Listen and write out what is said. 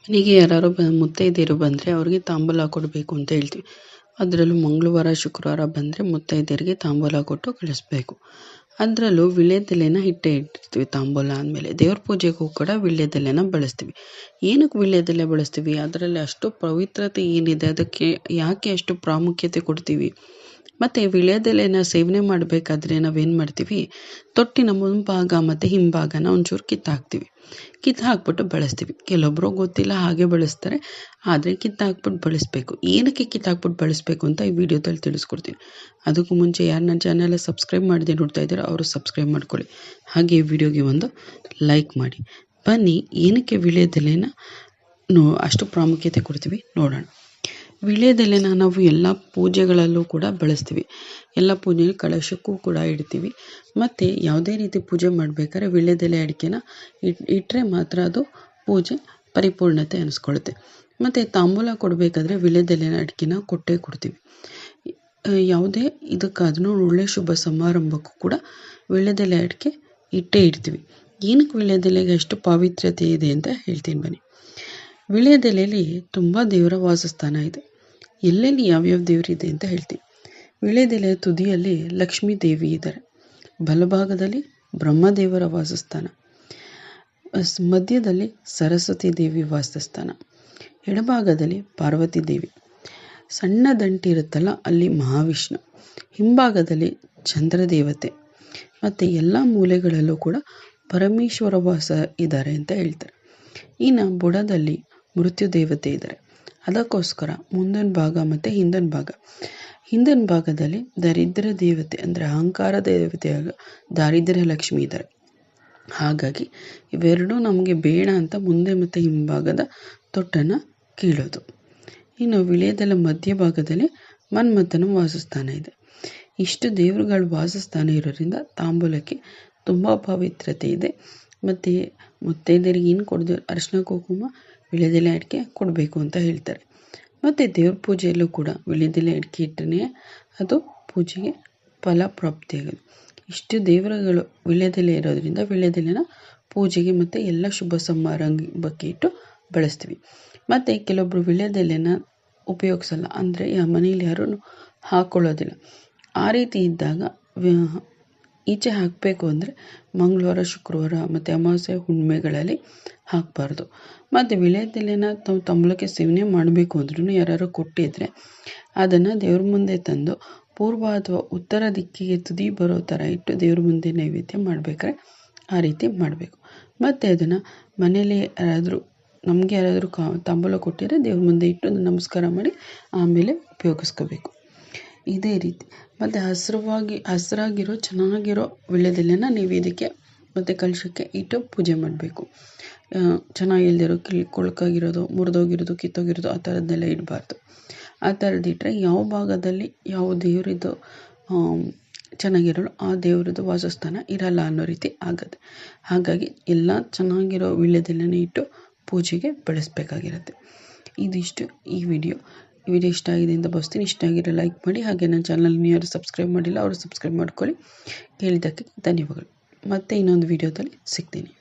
ಮನೆಗೆ ಯಾರಾದ್ರು ಮುತ್ತೈದೆಯರು ಬಂದರೆ ಅವ್ರಿಗೆ ತಾಂಬೂಲ ಕೊಡಬೇಕು ಅಂತ ಹೇಳ್ತೀವಿ. ಅದರಲ್ಲೂ ಮಂಗಳವಾರ ಶುಕ್ರವಾರ ಬಂದರೆ ಮುತ್ತೈದೆಯರಿಗೆ ತಾಂಬೂಲ ಕೊಟ್ಟು ಕಳಿಸ್ಬೇಕು. ಅದರಲ್ಲೂ ವೀಳ್ಯದೆಲೆನ ಇಟ್ಟಿರ್ತೀವಿ ತಾಂಬೂಲ ಆದಮೇಲೆ. ದೇವ್ರ ಪೂಜೆಗೂ ಕೂಡ ವೀಳ್ಯದೆಲೆನ ಬಳಸ್ತೀವಿ. ಏನಕ್ಕೆ ವೀಳ್ಯದೆಲೆ ಬಳಸ್ತೀವಿ? ಅದರಲ್ಲಿ ಅಷ್ಟು ಪವಿತ್ರತೆ ಏನಿದೆ, ಅದಕ್ಕೆ ಯಾಕೆ ಅಷ್ಟು ಪ್ರಾಮುಖ್ಯತೆ ಕೊಡ್ತೀವಿ? ಮತ್ತು ವೀಳ್ಯದೆಲೆನ ಸೇವನೆ ಮಾಡಬೇಕಾದ್ರೆ ನಾವೇನು ಮಾಡ್ತೀವಿ, ತೊಟ್ಟಿನ ಮುಂಭಾಗ ಮತ್ತು ಹಿಂಭಾಗನ ಒಂಚೂರು ಕಿತ್ತಾಕ್ತೀವಿ. ಹಾಕ್ಬಿಟ್ಟು ಬಳಸ್ತೀವಿ. ಕೆಲವೊಬ್ಬರು ಗೊತ್ತಿಲ್ಲ ಹಾಗೆ ಬಳಸ್ತಾರೆ, ಆದರೆ ಕಿತ್ತಾಕ್ಬಿಟ್ಟು ಬಳಸಬೇಕು. ಏನಕ್ಕೆ ಕಿತ್ತಾಕ್ಬಿಟ್ಟು ಬಳಸಬೇಕು ಅಂತ ಈ ವಿಡಿಯೋದಲ್ಲಿ ತಿಳಿಸ್ಕೊಡ್ತೀನಿ. ಅದಕ್ಕೂ ಮುಂಚೆ ಯಾರು ನನ್ನ ಚಾನಲ್ ಸಬ್ಸ್ಕ್ರೈಬ್ ಮಾಡದೆ ನೋಡ್ತಾ ಇದ್ದಾರೆ ಅವರು ಸಬ್ಸ್ಕ್ರೈಬ್ ಮಾಡ್ಕೊಳ್ಳಿ. ಹಾಗೆ ಈ ವಿಡಿಯೋಗೆ ಒಂದು ಲೈಕ್ ಮಾಡಿ. ಬನ್ನಿ, ಏನಕ್ಕೆ ವೀಳ್ಯದೆಲೆನ ಅಷ್ಟು ಪ್ರಾಮುಖ್ಯತೆ ಕೊಡ್ತೀವಿ ನೋಡೋಣ. ವೀಳ್ಯದೆಲೆನ ನಾವು ಎಲ್ಲ ಪೂಜೆಗಳಲ್ಲೂ ಕೂಡ ಬಳಸ್ತೀವಿ. ಎಲ್ಲ ಪೂಜೆ ಕಳಶಕ್ಕೂ ಕೂಡ ಇಡ್ತೀವಿ. ಮತ್ತು ಯಾವುದೇ ರೀತಿ ಪೂಜೆ ಮಾಡಬೇಕಾದ್ರೆ ವೀಳ್ಯದೆಲೆ ಅಡಿಕೆನ ಇಟ್ಟರೆ ಮಾತ್ರ ಅದು ಪೂಜೆ ಪರಿಪೂರ್ಣತೆ ಅನ್ನಿಸ್ಕೊಳ್ಳುತ್ತೆ. ಮತ್ತು ತಾಂಬೂಲ ಕೊಡಬೇಕಾದ್ರೆ ವೀಳ್ಯದೆಲೆ ಅಡಿಕೆನ ಕೊಟ್ಟೇ ಕೊಡ್ತೀವಿ. ಯಾವುದೇ ಇದಕ್ಕಾದ್ರೂ ಒಳ್ಳೆ ಶುಭ ಸಮಾರಂಭಕ್ಕೂ ಕೂಡ ವೀಳ್ಯದೆಲೆ ಅಡಿಕೆ ಇಟ್ಟೇ ಇಡ್ತೀವಿ. ಏನಕ್ಕೆ ವೀಳ್ಯದೆಲೆಗೆ ಅಷ್ಟು ಪಾವಿತ್ರ್ಯತೆ ಇದೆ ಅಂತ ಹೇಳ್ತೀನಿ ಬನ್ನಿ. ವೀಳ್ಯದೆಲೆಯಲ್ಲಿ ತುಂಬ ದೇವರ ವಾಸಸ್ಥಾನ ಇದೆ. ಎಲ್ಲೆಲ್ಲಿ ಯಾವ್ಯಾವ ದೇವರಿದೆ ಅಂತ ಹೇಳ್ತೀನಿ. ವೀಳ್ಯದೆಲೆಯ ತುದಿಯಲ್ಲಿ ಲಕ್ಷ್ಮೀ ದೇವಿ ಇದ್ದಾರೆ. ಬಲಭಾಗದಲ್ಲಿ ಬ್ರಹ್ಮದೇವರ ವಾಸಸ್ಥಾನ, ಮಧ್ಯದಲ್ಲಿ ಸರಸ್ವತಿ ದೇವಿ ವಾಸಸ್ಥಾನ, ಎಡಭಾಗದಲ್ಲಿ ಪಾರ್ವತಿ ದೇವಿ, ಸಣ್ಣ ದಂಟಿರುತ್ತಲ್ಲ ಅಲ್ಲಿ ಮಹಾವಿಷ್ಣು, ಹಿಂಭಾಗದಲ್ಲಿ ಚಂದ್ರದೇವತೆ, ಮತ್ತು ಎಲ್ಲ ಮೂಲೆಗಳಲ್ಲೂ ಕೂಡ ಪರಮೇಶ್ವರ ವಾಸ ಇದ್ದಾರೆ ಅಂತ ಹೇಳ್ತಾರೆ. ಇನ್ನು ಬುಡದಲ್ಲಿ ಮೃತ್ಯು ದೇವತೆ ಇದ್ದಾರೆ. ಅದಕ್ಕೋಸ್ಕರ ಮುಂದಿನ ಭಾಗ ಮತ್ತು ಹಿಂದಿನ ಭಾಗದಲ್ಲಿ ದರಿದ್ರ ದೇವತೆ ಅಂದರೆ ಅಹಂಕಾರ ದೇವತೆಯಾಗ ದಾರಿದ್ರ್ಯ ಲಕ್ಷ್ಮಿ ಇದ್ದಾರೆ. ಹಾಗಾಗಿ ಇವೆರಡೂ ನಮಗೆ ಬೇಡ ಅಂತ ಮುಂದೆ ಮತ್ತು ಹಿಂಭಾಗದ ತೊಟ್ಟನ್ನು ಕೀಳೋದು. ಇನ್ನು ವೀಳ್ಯದೆಲೆ ಮಧ್ಯಭಾಗದಲ್ಲಿ ಮನ್ಮಥನ ವಾಸಸ್ಥಾನ ಇದೆ. ಇಷ್ಟು ದೇವರುಗಳ ವಾಸಸ್ಥಾನ ಇರೋದ್ರಿಂದ ತಾಂಬೂಲಕ್ಕೆ ತುಂಬ ಪವಿತ್ರತೆ ಇದೆ. ಮತ್ತು ಮುತ್ತೈದೆಯರಿಗೆ ಏನು ಕೊಡೋದು, ಅರಿಶಿನ ಕುಂಕುಮ ವೀಳ್ಯದೆಲೆ ಅಡಿಕೆ ಕೊಡಬೇಕು ಅಂತ ಹೇಳ್ತಾರೆ. ಮತ್ತು ದೇವ್ರ ಪೂಜೆಯಲ್ಲೂ ಕೂಡ ವೀಳ್ಯದೆಲೆ ಅಡಿಕೆ ಇಟ್ಟರೆ ಅದು ಪೂಜೆಗೆ ಫಲ ಪ್ರಾಪ್ತಿಯಾಗೋದು. ಇಷ್ಟು ದೇವರುಗಳು ವೀಳ್ಯದೆಲೆ ಇರೋದ್ರಿಂದ ವೀಳ್ಯದೆಲೆನ ಪೂಜೆಗೆ ಮತ್ತು ಎಲ್ಲ ಶುಭ ಸಮಾರಂಭಕ್ಕೆ ಇಟ್ಟು ಬಳಸ್ತೀವಿ. ಮತ್ತು ಕೆಲವೊಬ್ಬರು ವೀಳ್ಯದೆಲೆನ ಉಪಯೋಗಿಸಲ್ಲ, ಅಂದರೆ ಮನೇಲಿ ಯಾರೂ ಹಾಕ್ಕೊಳ್ಳೋದಿಲ್ಲ. ಆ ರೀತಿ ಇದ್ದಾಗ ಈಚೆ ಹಾಕಬೇಕು ಅಂದರೆ ಮಂಗಳವಾರ ಶುಕ್ರವಾರ ಮತ್ತು ಅಮಾವಾಸ್ಯೆ ಹುಣ್ಣಿಮೆಗಳಲ್ಲಿ ಹಾಕಬಾರ್ದು. ಮತ್ತು ವೀಳ್ಯದೆಲೆನ ನಾವು ತಾಂಬೂಲಕ್ಕೆ ಸೇವನೆ ಮಾಡಬೇಕು ಅಂದ್ರೂ ಯಾರು ಕೊಟ್ಟಿದ್ರೆ ಅದನ್ನು ದೇವ್ರ ಮುಂದೆ ತಂದು ಪೂರ್ವ ಅಥವಾ ಉತ್ತರ ದಿಕ್ಕಿಗೆ ತುದಿ ಬರೋ ಥರ ಇಟ್ಟು ದೇವ್ರ ಮುಂದೆ ನೈವೇದ್ಯ ಮಾಡಬೇಕಾದ್ರೆ ಆ ರೀತಿ ಮಾಡಬೇಕು. ಮತ್ತು ಅದನ್ನು ಮನೇಲಿ ನಮಗೆ ಯಾರಾದರೂ ತಾಂಬೂಲ ಕೊಟ್ಟಿದ್ರೆ ದೇವ್ರ ಮುಂದೆ ಇಟ್ಟು ನಮಸ್ಕಾರ ಮಾಡಿ ಆಮೇಲೆ ಉಪಯೋಗಿಸ್ಕೋಬೇಕು. ಇದೇ ರೀತಿ ಮತ್ತು ಹಸಿರಾಗಿರೋ ಚೆನ್ನಾಗಿರೋ ವೀಳ್ಯದೆಲೆನ ನೈವೇದ್ಯಕ್ಕೆ ಮತ್ತು ಕಲಶಕ್ಕೆ ಇಟ್ಟು ಪೂಜೆ ಮಾಡಬೇಕು. ಚೆನ್ನಾಗಿಲ್ದಿರೋ ಕೊಳಕಾಗಿರೋದು, ಮುರಿದೋಗಿರೋದು, ಕಿತ್ತೋಗಿರೋದು ಆ ಥರದ್ದೆಲ್ಲ ಇಡಬಾರ್ದು. ಆ ಥರದ್ದಿಟ್ಟರೆ ಯಾವ ಭಾಗದಲ್ಲಿ ಯಾವ ದೇವರಿದ್ದು ಚೆನ್ನಾಗಿರೋಳು ಆ ದೇವರದ್ದು ವಾಸಸ್ಥಾನ ಇರಲ್ಲ ಅನ್ನೋ ರೀತಿ ಆಗುತ್ತೆ. ಹಾಗಾಗಿ ಎಲ್ಲ ಚೆನ್ನಾಗಿರೋ ವೀಳ್ಯದೆಲೆನ ಇಟ್ಟು ಪೂಜೆಗೆ ಬಳಸಬೇಕಾಗಿರುತ್ತೆ. ಇದಿಷ್ಟು ಈ ವಿಡಿಯೋ ಇಷ್ಟ ಆಗಿದೆ ಅಂತ ಭಾವಿಸ್ತೀನಿ. ಇಷ್ಟ ಆಗಿರೋ ಲೈಕ್ ಮಾಡಿ. ಹಾಗೆ ನನ್ನ ಚಾನಲ್ ಯಾರು ಸಬ್ಸ್ಕ್ರೈಬ್ ಮಾಡಿಲ್ಲ ಅವರು ಸಬ್ಸ್ಕ್ರೈಬ್ ಮಾಡ್ಕೊಳ್ಳಿ. ಕೇಳಿದ್ದಕ್ಕೆ ಧನ್ಯವಾದಗಳು. ಮತ್ತೆ ಇನ್ನೊಂದು ವಿಡಿಯೋದಲ್ಲಿ ಸಿಗ್ತೀನಿ.